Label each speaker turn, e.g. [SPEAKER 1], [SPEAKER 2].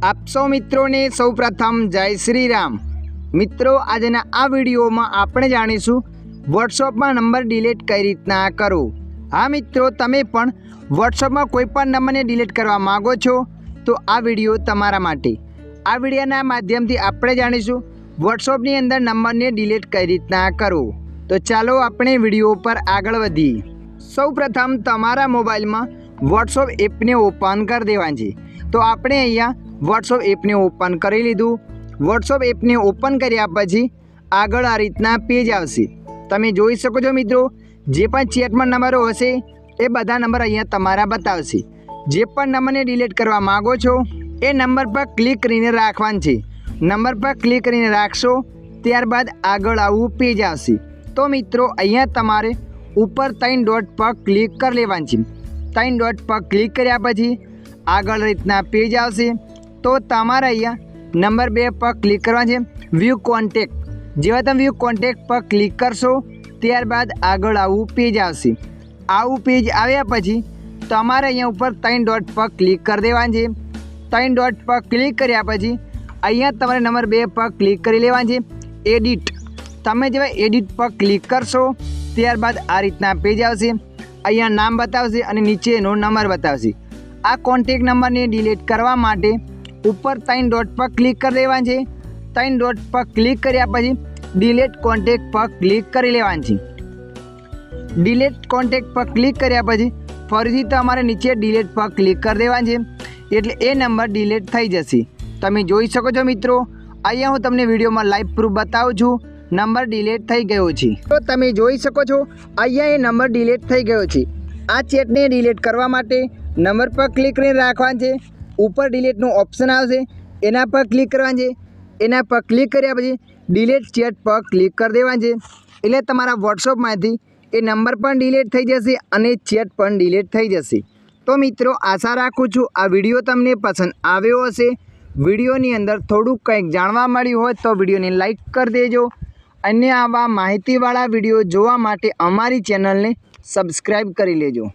[SPEAKER 1] आप सौ मित्रों ने सौ प्रथम जय श्री राम। मित्रों आजना आ वीडियो में आपणे जाणीशुं वॉट्सएप में नंबर डिलीट कई रीतना करो। हाँ मित्रों, तमे पण वॉट्सएप में कोईपण नंबर ने डिलीट करवा मांगो छो तो आ वीडियो तमारा माटे। आ वीडियोना माध्यमथी आपणे जाणीशुं वॉट्सएप नी अंदर नंबर ने डिलीट कई रीतना करो। तो चालो अपने वीडियो पर आगळ वधीए। सौ प्रथम तमारा मोबाइल में वॉट्सएप एप ने ओपन कर देवानी छे। तो आपणे अहींया वॉट्सएप एप ने ओपन करी लीधुं। वॉट्सएप एप ने ओपन कर्या पछी आगळ आ रीतना पेज आवशे। तमे जोई शको छो मित्रों, जे पण चेट में नंबरो हशे ए बधा नंबर अहींया तमारा बतावशे। जे पण नंबर ने डिलीट करवा मांगो छो ए नंबर पर क्लिक करीने राखवानुं छे। नंबर पर क्लिक करीने राखशो त्यारबाद आगळ आवुं पेज आवशे। तो मित्रों अहींया तमारे ऊपर 3 डॉट पर क्लिक कर लेवानुं छे। 3 डॉट पर क्लिक कर्या पछी आगळ रीतना पेज आवशे। तो तमारे अहींया नंबर 2 पर क्लिक करवानुं छे, व्यू कॉन्टेक्ट। जेवा तमे व्यू कॉन्टेक्ट पर क्लिक करशो त्यारबाद आगळ आवुं पेज आवशे। आवुं पेज आव्या पछी तमारे अहींया ऊपर 3 डॉट पर क्लिक कर देवानुं छे। 3 डॉट पर क्लिक कर्या पछी अहींया तमारे नंबर 2 पर क्लिक करी लेवानुं छे, एडिट। तमे जेवा एडिट पर क्लिक करशो त्यारबाद आ रीतना पेज आवशे। अहींया नाम बतावशे अने नीचे एनो नंबर बतावशे। आ कॉन्टेक्ट नंबर ने डिलीट करवा माटे ऊपर 3 डॉट पर क्लिक कर लेवानुं छे। 3 डॉट पर क्लिक कर्या पछी डिलीट कॉन्टेक्ट पर क्लिक करी लेवानुं छे। डिलीट कॉन्टेक्ट पर क्लिक कर्या पछी फरीथी तमारे नीचे डिलीट पर क्लिक कर देवानुं छे एटले ए नंबर डिलीट थई जशे। तमे जोई शको छो मित्रों, अहींया हुं तमने विडियो में लाइव प्रूफ बतावुं छुं नंबर डिलीट थई गयो छे। तो तमे जोई शको छो अहींया ए नंबर डिलीट थई गयो छे। आ चेट ने डिलीट करवा माटे नंबर पर क्लिक करीने राखवानुं छे। ऊपर डिलीटनो ऑप्शन आवशे एना पर क्लिक करवानुं छे। एना पर क्लिक कर्या पछी डिलीट चेट पर क्लिक कर देवानुं छे एटले तमारा वॉट्सएपमांथी ए नंबर पण डिलीट थई जशे अने चेट पण डिलीट थई जशे। तो मित्रों आशा राखुं छुं आ विडियो तमने पसंद आव्यो हशे। विडियोनी अंदर थोड़ुं कंईक जाणवा मळ्युं होय तो विडियोने लाइक कर देजो। अन्य आवा माहितीवाळा विडियो जोवा माटे अमारी चेनलने सब्सक्राइब करी लेजो।